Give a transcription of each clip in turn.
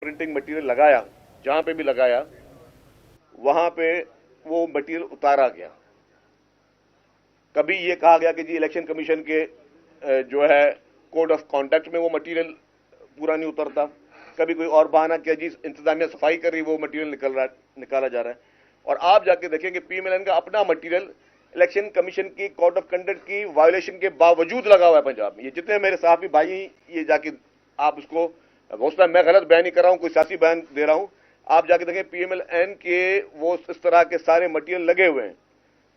Printing material लगाया, जहां पे भी लगाया वहां पे वो मटेरियल उतारा गया। कभी ये कहा गया कि जी इलेक्शन कमीशन के जो है कोड ऑफ कॉन्डक्ट में वो मटेरियल पूरा नहीं उतरता। कभी कोई और बहाना किया जी इंतजामिया सफाई कर रही, वो मटेरियल निकाला जा रहा है। और आप जाके देखेंगे पीएमएलएन का अपना मटेरियल इलेक्शन कमीशन की कोड ऑफ कंडक्ट की वायोलेशन के बावजूद लगा हुआ है पंजाब में। ये जितने मेरे साहबी भाई, ये जाके आप उसको, हौसला मैं गलत बयान नहीं कर रहा हूं, कोई सियासी बयान दे रहा हूं, आप जाके देखें पीएमएलएन के वो इस तरह के सारे मटेरियल लगे हुए हैं।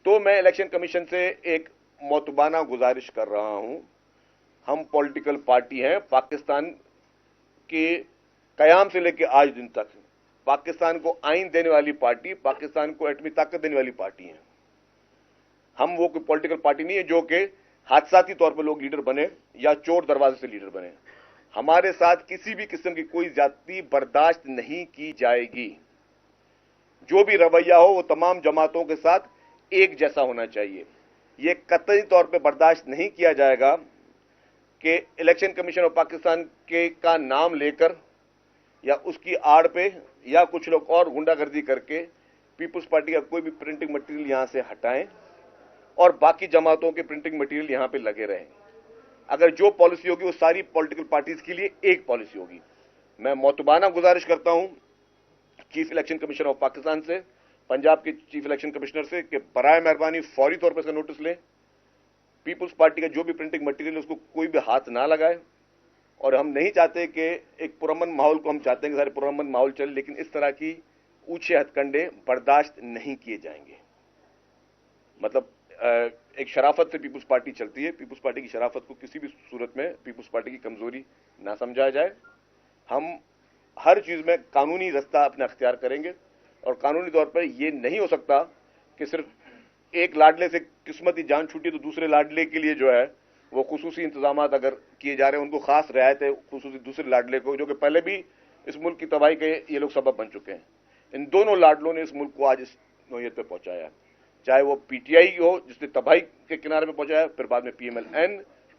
तो मैं इलेक्शन कमीशन से एक मोतबाना गुजारिश कर रहा हूं, हम पॉलिटिकल पार्टी हैं, पाकिस्तान के कयाम से लेकर आज दिन तक पाकिस्तान को आइन देने वाली पार्टी, पाकिस्तान को एटमी ताकत देने वाली पार्टी है। हम वो कोई पॉलिटिकल पार्टी नहीं है जो कि हादसाती तौर पर लोग लीडर बने या चोर दरवाजे से लीडर बने। हमारे साथ किसी भी किस्म की कोई ज्यादती बर्दाश्त नहीं की जाएगी। जो भी रवैया हो वो तमाम जमातों के साथ एक जैसा होना चाहिए। ये कतई तौर पे बर्दाश्त नहीं किया जाएगा कि इलेक्शन कमीशन ऑफ पाकिस्तान के का नाम लेकर या उसकी आड़ पे या कुछ लोग और गुंडागर्दी करके पीपुल्स पार्टी का कोई भी प्रिंटिंग मटेरियल यहां से हटाएं और बाकी जमातों के प्रिंटिंग मटेरियल यहां पे लगे रहें। अगर जो पॉलिसी होगी वो सारी पॉलिटिकल पार्टीज के लिए एक पॉलिसी होगी। मैं मोतबाना गुजारिश करता हूं chief election commissioner of Pakistan से, पंजाब के चीफ इलेक्शन कमिश्नर से कि बराए मेहरबानी फौरी तौर पर इसका नोटिस लें। पीपुल्स पार्टी का जो भी प्रिंटिंग मटेरियल है उसको कोई भी हाथ ना लगाए। और हम नहीं चाहते कि एक पुरअमन माहौल को, हम चाहते हैं कि सारे पुरअमन माहौल चले, लेकिन इस तरह की ऊंचे हथकंडे बर्दाश्त नहीं किए जाएंगे। मतलब एक शराफत से पीपुल्स पार्टी चलती है। पीपुल्स पार्टी की शराफत को किसी भी सूरत में पीपुल्स पार्टी की कमजोरी ना समझा जाए। हम हर चीज में कानूनी रास्ता अपना अख्तियार करेंगे और कानूनी तौर पर यह नहीं हो सकता कि सिर्फ एक लाडले से किस्मती जान छूटी तो दूसरे लाडले के लिए जो है वो खुसूसी इंतजाम अगर किए जा रहे हैं, उनको खास रियायत है खुसूसी दूसरे लाडले को, जो कि पहले भी इस मुल्क की तबाही के ये लोग सबब बन चुके हैं। इन दोनों लाडलों ने इस मुल्क को आज इस नौयत पे पहुंचाया है, चाहे वो पीटीआई हो जिसने तबाही के किनारे पे पहुंचाया, फिर बाद में पीएमएलएन,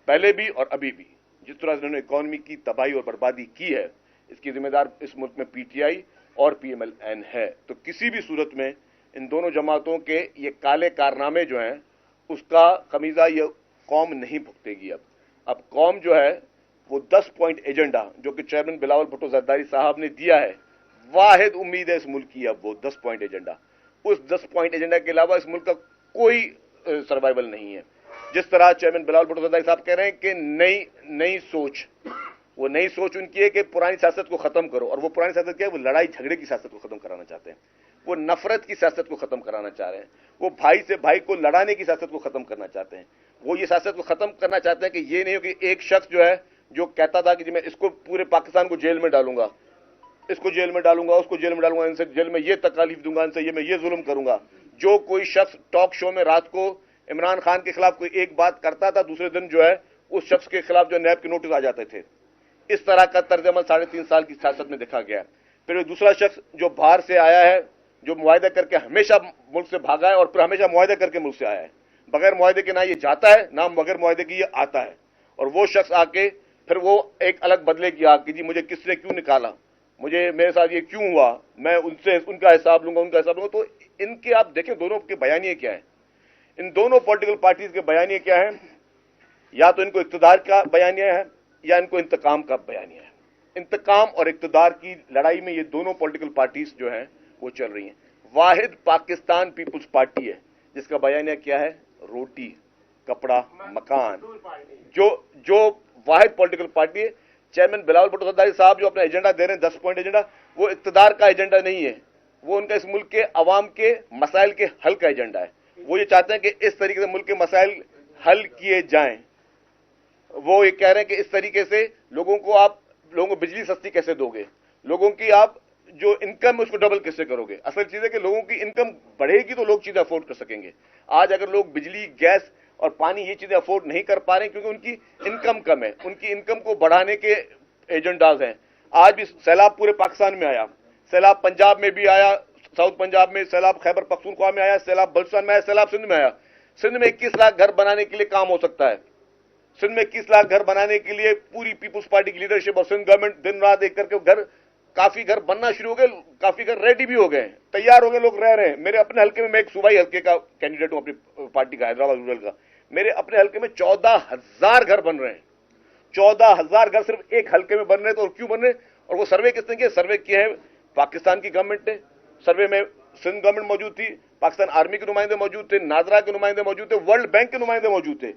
पहले भी और अभी भी। जिस तरह से उन्होंने इकॉनमी की तबाही और बर्बादी की है, इसकी जिम्मेदार इस मुल्क में पीटीआई और पीएमएलएन है। तो किसी भी सूरत में इन दोनों जमातों के ये काले कारनामे जो हैं उसका खमीजा ये कौम नहीं भुगतेगी। अब कौम जो है वो 10 पॉइंट एजेंडा जो कि चेयरमैन बिलावल भुट्टो जरदारी साहब ने दिया है, वाहिद उम्मीद है इस मुल्क की अब वो 10 पॉइंट एजेंडा, उस 10 पॉइंट एजेंडा के अलावा इस मुल्क का कोई सर्वाइवल नहीं है। जिस तरह चेयरमैन बिलावल भुट्टो जरदारी साहब कह रहे हैं कि नई सोच, वो नई सोच उनकी है कि पुरानी सियासत को खत्म करो। और वो पुरानी सियासत क्या है? वो लड़ाई झगड़े की सियासत को खत्म कराना चाहते हैं, वो नफरत की सियासत को खत्म कराना चाह रहे हैं, वो भाई से भाई को लड़ाने की सियासत को खत्म करना चाहते हैं। वो ये सियासत को खत्म करना चाहते हैं कि ये नहीं हो कि एक शख्स जो है जो कहता था कि मैं इसको पूरे पाकिस्तान को जेल में डालूंगा, इसको जेल में डालूंगा, उसको जेल में डालूंगा, इनसे जेल में ये तकलीफ दूंगा, इनसे ये मैं ये जुल्म करूंगा। जो कोई शख्स टॉक शो में रात को इमरान खान के खिलाफ कोई एक बात करता था, दूसरे दिन जो है उस शख्स के खिलाफ जो नैब के नोटिस आ जाते थे। इस तरह का तर्ज अमल 3.5 साल की सियासत में देखा गया। फिर एक दूसरा शख्स जो बाहर से आया है, जो मुआहदा करके हमेशा मुल्क से भागा है और फिर हमेशा मुआहदा करके मुल्क से आया है। बगैर मुआहदे के ना ये जाता है, ना बगैर मुआहदे के ये आता है। और वो शख्स आके फिर वो एक अलग बदले की आग कि जी मुझे किसने क्यों निकाला, मुझे मेरे साथ ये क्यों हुआ, मैं उनसे उनका हिसाब लूंगा, उनका हिसाब लूंगा। तो इनके आप देखें दोनों के बयानिए क्या है, इन दोनों पॉलिटिकल पार्टीज के बयानिए क्या है। या तो इनको इक्तदार का बयानिया है या इनको इंतकाम का बयानिया है। इंतकाम और इक्तदार की लड़ाई में ये दोनों पॉलिटिकल पार्टीज जो हैं वो चल रही हैं। वाहिद पाकिस्तान पीपुल्स पार्टी है जिसका बयानिया क्या है, रोटी कपड़ा मकान। जो वाहिद पॉलिटिकल पार्टी है। चेयरमैन बिलावल भुट्टो जरदारी साहब जो अपना एजेंडा दे रहे हैं 10 पॉइंट एजेंडा, वो इक्तदार का एजेंडा नहीं है, वो उनका इस मुल्क के अवाम के मसाइल के हल का एजेंडा है। वो ये चाहते हैं कि इस तरीके से मुल्क के मसाइल हल किए जाएं। वो ये कह रहे हैं कि इस तरीके से लोगों को बिजली सस्ती कैसे दोगे, लोगों की आप जो इनकम है उसको डबल कैसे करोगे। असल चीज है कि लोगों की इनकम बढ़ेगी तो लोग चीजें अफोर्ड कर सकेंगे। आज अगर लोग बिजली गैस और पानी ये चीजें अफोर्ड नहीं कर पा रहे हैं क्योंकि उनकी इनकम कम है, उनकी इनकम को बढ़ाने के एजेंडाज हैं। आज भी सैलाब पूरे पाकिस्तान में आया, सैलाब पंजाब में भी आया, साउथ पंजाब में सैलाब, खैबर पख्तूनख्वा में आया, सैलाब बलूचिस्तान में आया, सैलाब सिंध में आया। सिंध में 21 लाख घर बनाने के लिए काम हो सकता है। सिंध में 21 लाख घर बनाने के लिए पूरी पीपुल्स पार्टी की लीडरशिप और सिंध गवर्नमेंट दिन रात एक करके घर کافی گھر بننا شروع ہو گئے, کافی گھر ریڈی بھی ہو گئے, تیار ہو گئے, لوگ رہ رہے ہیں. میرے اپنے حلقے میں ایک صوبائی حلقے کا کینڈیڈیٹ ہوں اپنی پارٹی کا, حیدرآباد رورل کا. میرے اپنے حلقے میں 14,000 گھر بن رہے ہیں. 14,000 گھر صرف ایک حلقے میں بن رہے ہیں. تو اور کیوں بن رہے ہیں؟ اور وہ سروے کس نے کیا؟ سروے کیا ہے پاکستان کی گورنمنٹ نے. سروے میں سندھ گورنمنٹ موجود تھی, پاکستان آرمی کے نمائندے موجود تھے, ناظرہ کے نمائندے موجود تھے, ورلڈ بینک کے نمائندے موجود تھے.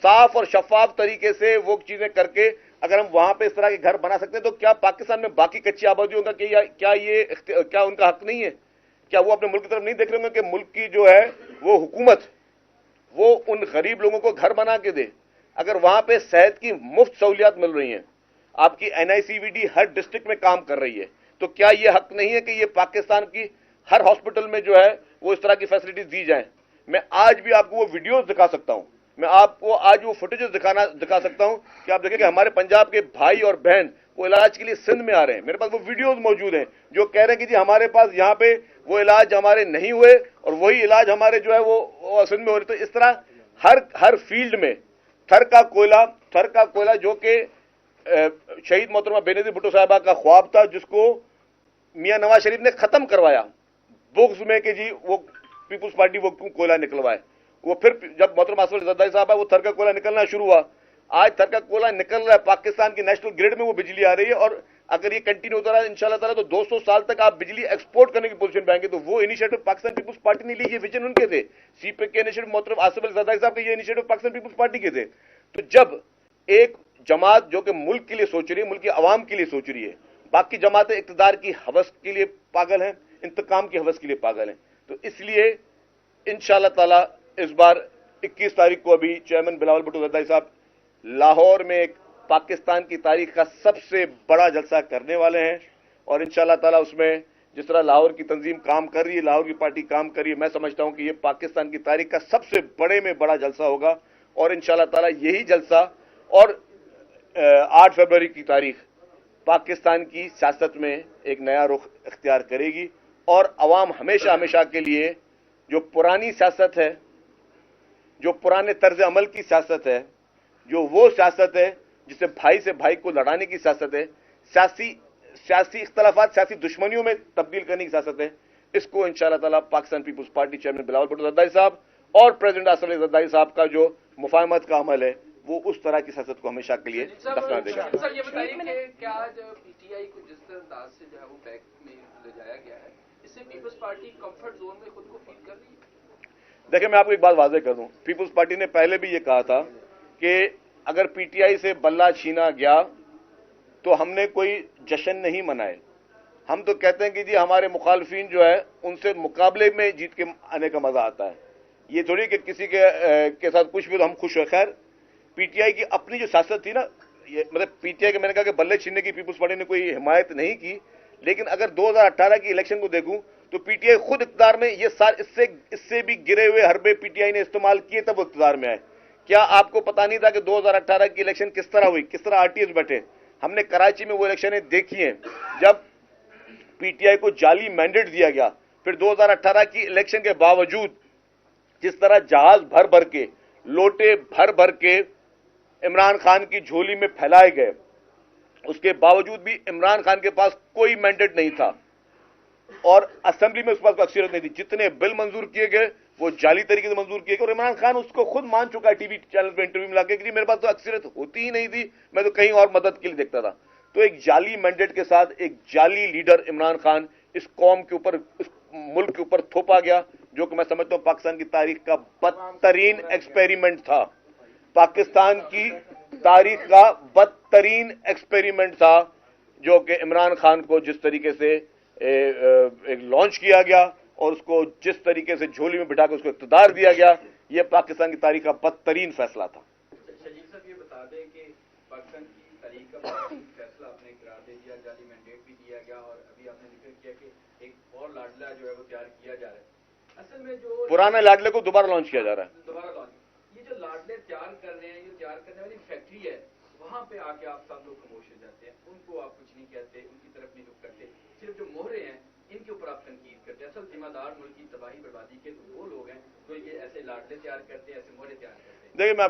صاف اور شفاف طریقے سے وہ چیزیں کر کے اگر ہم وہاں پہ اس طرح کے گھر بنا سکتے ہیں تو کیا پاکستان میں باقی کچی آبادیوں کا کیا ان کا حق نہیں ہے؟ کیا وہ اپنے ملک کی طرف نہیں دیکھ رہے ہوں گے کہ ملک کی جو ہے وہ حکومت وہ ان غریب لوگوں کو گھر بنا کے دے؟ اگر وہاں پہ صحت کی مفت سہولیات مل رہی ہیں, آپ کی NICVD ہر ڈسٹرکٹ میں کام کر رہی ہے, تو کیا یہ حق نہیں ہے کہ یہ پاکستان کی ہر ہاسپٹل میں جو ہے وہ اس طرح کی فیسلٹیز دی جائیں؟ میں آج بھی آپ کو وہ ویڈیوز دکھا سکتا ہوں, میں آپ کو آج وہ فوٹیجز دکھا سکتا ہوں کہ آپ دیکھیں کہ ہمارے پنجاب کے بھائی اور بہن وہ علاج کے لیے سندھ میں آ رہے ہیں. میرے پاس وہ ویڈیوز موجود ہیں جو کہہ رہے ہیں کہ جی ہمارے پاس یہاں پہ وہ علاج ہمارے نہیں ہوئے اور وہی علاج ہمارے جو ہے وہ سندھ میں ہو رہے. تو اس طرح ہر فیلڈ میں تھر کا کوئلہ جو کہ شہید محترمہ بے نظیر بھٹو صاحبہ کا خواب تھا, جس کو میاں نواز شریف نے ختم کروایا بغض میں کہ جی وہ پیپلز پارٹی وہ کوئلہ نکلوائے. وہ پھر جب محترم آصف علی زرداری صاحب ہے وہ تھر کا کوئلہ نکلنا شروع ہوا. آج تھر کا کوئلہ نکل رہا ہے, پاکستان کی نیشنل گریڈ میں وہ بجلی آ رہی ہے, اور اگر یہ کنٹینیو ہوتا رہا انشاءاللہ تعالیٰ تو 200 سال تک آپ بجلی ایکسپورٹ کرنے کی پوزیشن پہ آئیں گے. تو وہ انیشیٹو پاکستان پیپلز پارٹی نے لی, یہ ویژن ان کے تھے. CPK کے انیشیٹو محترم آصف علی زرداری صاحب کے یہ انیشیٹو پاکستان پیپلز پارٹی کے تھے. تو جب ایک جماعت جو کہ ملک کے لیے سوچ رہی ہے, ملک کی عوام کے لیے سوچ رہی ہے, باقی جماعتیں اقتدار کی ہوس کے لیے پاگل ہیں, انتقام کی ہوس کے لیے پاگل ہیں, تو اس لیے انشاءاللہ تعالی اس بار 21 تاریخ کو ابھی چیئرمین بلاول بھٹو زرداری صاحب لاہور میں ایک پاکستان کی تاریخ کا سب سے بڑا جلسہ کرنے والے ہیں. اور انشاءاللہ تعالی اس میں جس طرح لاہور کی تنظیم کام کر رہی ہے, لاہور کی پارٹی کام کر رہی ہے, میں سمجھتا ہوں کہ یہ پاکستان کی تاریخ کا سب سے بڑے میں بڑا جلسہ ہوگا. اور انشاءاللہ تعالی یہی جلسہ اور 8 فروری کی تاریخ پاکستان کی سیاست میں ایک نیا رخ اختیار کرے گی, اور عوام ہمیشہ کے لیے جو پرانی سیاست ہے, جو پرانے طرز عمل کی سیاست ہے, جو وہ سیاست ہے جسے بھائی سے بھائی کو لڑانے کی سیاست ہے, سیاسی اختلافات سیاسی دشمنیوں میں تبدیل کرنے کی سیاست ہے, اس کو انشاءاللہ تعالی Pakistan Peoples Party chairman Bilawal Bhutto Zardari صاحب اور پریزیڈنٹ آصف علی زرداری صاحب کا جو مفاہمت کا عمل ہے وہ اس طرح کی سیاست کو ہمیشہ کے لیے دفنا دے گا. سر یہ بتائیے کہ کیا PTI کو جس انداز سے جو ہے وہ بیک میں لے جایا گیا ہے, اس سے پیپلز پارٹی کمفرٹ زون میں خود کو فیل کر رہی ہے؟ دیکھیں میں آپ کو ایک بات واضح کر دوں, پیپلز پارٹی نے پہلے بھی یہ کہا تھا کہ اگر PTI سے بلہ چھینا گیا تو ہم نے کوئی جشن نہیں منائے. ہم تو کہتے ہیں کہ جی ہمارے مخالفین جو ہے ان سے مقابلے میں جیت کے آنے کا مزہ آتا ہے. یہ تھوڑی کہ کسی کے ساتھ کچھ بھی تو ہم خوش ہوئے. خیر PTI کی اپنی جو سیاست تھی نا, مطلب PTI کے میں نے کہا کہ بلے چھیننے کی پیپلز پارٹی نے کوئی حمایت نہیں کی, لیکن اگر 2018 کی الیکشن کو دیکھوں تو PTI خود اقتدار میں یہ اس سے بھی گرے ہوئے حربے PTI نے استعمال کیے تب وہ اقتدار میں آئے. کیا آپ کو پتا نہیں تھا کہ 2018 کی الیکشن کس طرح ہوئی, کس طرح RTS بیٹھے؟ ہم نے کراچی میں وہ الیکشنیں دیکھی ہیں جب PTI کو جعلی مینڈیٹ دیا گیا. پھر 2018 کی الیکشن کے باوجود جس طرح جہاز بھر کے لوٹے بھر کے عمران خان کی جھولی میں پھیلائے گئے, اس کے باوجود بھی عمران خان کے پاس کوئی مینڈیٹ نہیں تھا اور اسمبلی میں اس پاس اکثریت نہیں تھی. جتنے بل منظور کیے گئے وہ جعلی طریقے سے منظور کیے گئے, اور عمران خان اس کو خود مان چکا ہے ٹی وی چینل پہ انٹرویو میں لا کے کہ میرے پاس تو اکثریت ہوتی ہی نہیں تھی, میں تو کہیں اور مدد کے لیے دیکھتا تھا. تو ایک جعلی مینڈیٹ کے ساتھ ایک جعلی لیڈر عمران خان اس قوم کے اوپر, اس ملک کے اوپر تھوپا گیا, جو کہ میں سمجھتا ہوں پاکستان کی تاریخ کا بدترین ایکسپیریمنٹ تھا. پاکستان کی تاریخ کا بدترین ایکسپیریمنٹ تھا جو کہ عمران خان کو جس طریقے سے لانچ کیا گیا اور اس کو جس طریقے سے جھولی میں بٹھا کے اس کو اقتدار دیا گیا, یہ پاکستان کی تاریخ کا بدترین فیصلہ تھا. شجیب صاحب یہ بتا دیں کہ پاکستان کی تاریخ کا بدترین فیصلہ آپ نے قرار دے دیا, جعلی مینڈیٹ بھی دیا گیا, اور ابھی آپ نے ذکر کیا کہ ایک اور لاڈلا جو ہے وہ تیار کیا جا رہا ہے. اصل میں جو پرانے لاڈلے کو دوبارہ لانچ کیا جا رہا ہے. دوبارہ لانچ, یہ جو لاڈلے تیار کر رہے ہیں, یہ تیار کرنے والی فیکٹری ہے, وہاں پہ آ کے آپ سب لوگ خاموش ہو جاتے ہیں, ان کو آپ کچھ نہیں کہتے, ان کی طرف نہیں رخ کرتے, صرف جو مہرے ہیں ان کے اوپر آپ تنقید کرتے ہیں. اصل ذمہ دار ملک کی تباہی بربادی کے تو وہ لوگ ہیں جو یہ ایسے لاڈلے تیار کرتے ہیں, ایسے مہرے تیار کرتے ہیں. دیکھیں میں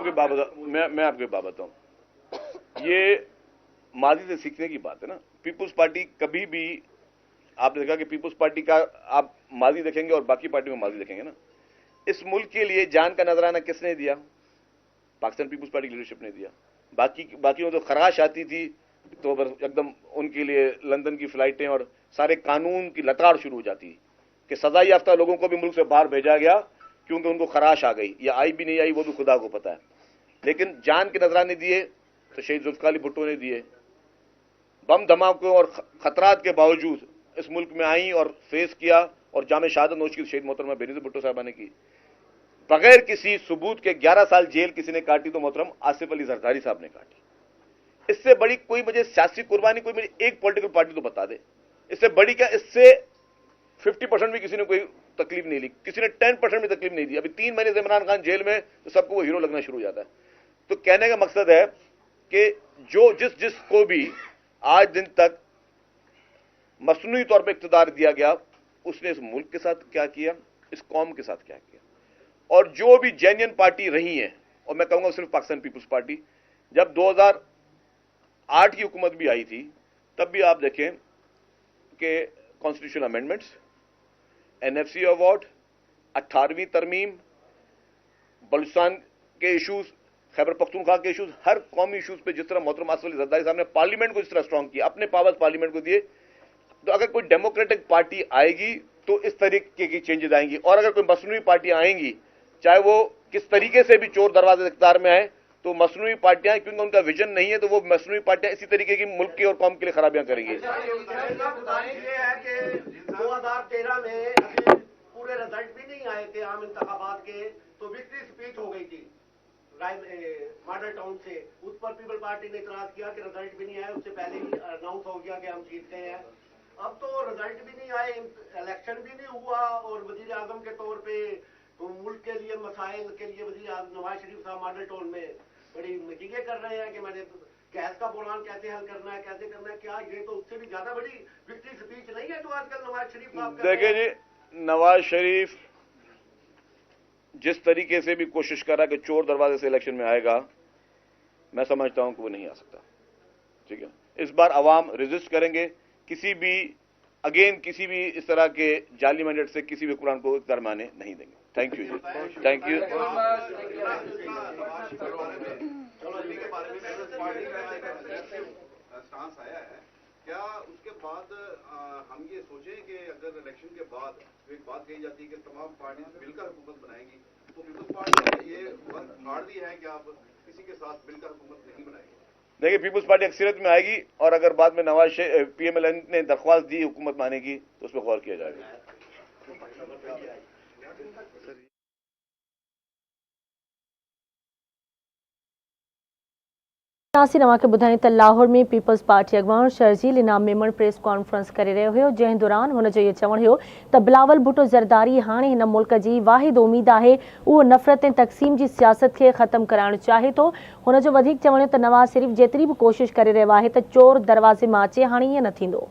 آپ کی بات بتاؤں, یہ माजी से सीखने की बात है ना। पीपुल्स पार्टी कभी भी, आपने देखा कि पीपुल्स पार्टी का आप माजी देखेंगे और बाकी पार्टी में माजी देखेंगे ना, इस मुल्क के लिए जान का नजराना किसने दिया? पाकिस्तान पीपुल्स पार्टी की लीडरशिप ने दिया। बाकी तो खराश आती थी तो एकदम उनके लिए लंदन की फ्लाइटें और सारे कानून की लताड़ शुरू हो जाती कि सजा याफ्ता लोगों को भी मुल्क से बाहर भेजा गया क्योंकि उनको खराश आ गई, या आई भी नहीं आई वो भी खुदा को पता है। लेकिन जान के नजराने दिए तो शहीद जुल्फिकार अली भुट्टो ने दिए। बम धमाकों और खतरात के बावजूद इस मुल्क में आई और फेस किया, और जामे शहादत नोश की शहीद मोहतरमा बेनज़ीर भुट्टो साहबा ने की। बगैर किसी सबूत के 11 साल जेल किसी ने काटी तो मोहतरम आसिफ अली जरदारी साहब ने काटी। इससे बड़ी कोई मुझे सियासी कुर्बानी, कोई मुझे एक पॉलिटिकल पार्टी तो बता दे, इससे बड़ी क्या? इससे 50% भी किसी ने कोई तकलीफ नहीं ली, किसी ने 10% भी तकलीफ नहीं दी। अभी 3 महीने से इमरान खान जेल में, तो सबको वो हीरो लगना शुरू हो जाता है। तो कहने का मकसद है कि जो जिस को भी आज दिन तक मसनूई तौर पर इख्तिदार दिया गया, उसने इस मुल्क के साथ क्या किया, इस कौम के साथ क्या किया। और जो भी जेन्युइन पार्टी रही है, और मैं कहूंगा सिर्फ पाकिस्तान पीपुल्स पार्टी, जब 2008 की हुकूमत भी आई थी तब भी आप देखें कि कॉन्स्टिट्यूशनल अमेंडमेंट्स, एनएफसी अवार्ड, 18वीं तरमीम, बलूचिस्तान के इशूज, खैबर पख्तूनख्वा के इशूज, हर कौमी इशूज पे जिस तरह मोहतरम आसिफ अली जरदारी साहब ने पार्लियामेंट को जिस तरह स्ट्रांग किया, अपने पावर्स पार्लियामेंट को दिए, तो अगर कोई डेमोक्रेटिक पार्टी आएगी तो इस तरीके की चेंजेस आएंगी। और अगर कोई मसनूई पार्टी आएंगी, चाहे वो किस तरीके से भी चोर दरवाजे इख्तियार में आए, तो मसनूई पार्टियां, क्योंकि उनका विजन नहीं है, तो वो मसनूई पार्टियां इसी तरीके की मुल्क की और कौम के लिए खराबियां करेंगी। ये है कि 2013 में अभी पूरे रिजल्ट भी नहीं आए थे आम इंतखाबात के, तो विक्ट्री स्पीच हो गई थी मॉडल टाउन से। उस पर पीपल पार्टी ने इतराज किया कि रिजल्ट भी नहीं आया, उससे पहले ही अनाउंस हो गया कि हम जीत गए हैं। अब तो रिजल्ट भी नहीं आए, इलेक्शन भी नहीं हुआ, और वजीर आजम के तौर पे तो मुल्क के लिए मसाइल के लिए वजीर आजम नवाज शरीफ साहब मॉडल टाउन में बड़ी मीटिंगें कर रहे हैं कि मैंने गैस का बहरान कैसे हल करना है, कैसे करना है। क्या ये तो उससे भी ज्यादा बड़ी विक्ट्री स्पीच नहीं है जो आजकल नवाज शरीफ साहब कर रहे हैं? देखिए जी, नवाज शरीफ जिस तरीके से भी कोशिश कर रहा है कि चोर दरवाजे से इलेक्शन में आएगा, मैं समझता हूं कि वो नहीं आ सकता। ठीक है, इस बार अवाम रेजिस्ट करेंगे, किसी भी इस तरह के जाली मैंडेट से किसी भी हुक्मरान को दरमाने नहीं देंगे। थैंक यू जी, थैंक यू। स्टांस आया है क्या? उसके बाद हम ये सोचें कि अगर इलेक्शन के बाद एक बात कही जाती है कि तमाम पार्टी मिलकर हुकूमत बनाएंगी, तो पीपल्स पार्टी ये वर्क फाड़ दी है कि आप किसी के साथ मिलकर हुकूमत नहीं बनाएंगे? देखिए, पीपुल्स पार्टी अक्सरियत में आएगी, और अगर बाद में नवाज पीएमएल ने दरख्वास्त दी हुकूमत बनाने की, तो उस पर गौर किया जाएगा। नासिर अवां खे ॿुधाईं त लाहौर में पीपल्स पार्टी अॻवान शर्जील इनाम मेमण प्रेस कॉन्फ्रेंस करे रहियो हुयो, जंहिं दौरान हुन जो इहो चवणु हुयो त बिलावल भुट्टो ज़रदारी हाणे हिन मुल्क जी वाहिद उम्मीद आहे, उहो नफ़रत ऐं तक़सीम जी सियासत खे ख़तमु कराइणु चाहे थो। हुन जो वधीक चवणु त नवाज़ शरीफ़ जेतिरी बि कोशिशि करे रहियो आहे त चोर दरवाज़े मां अचे, हाणे ईअं न थींदो।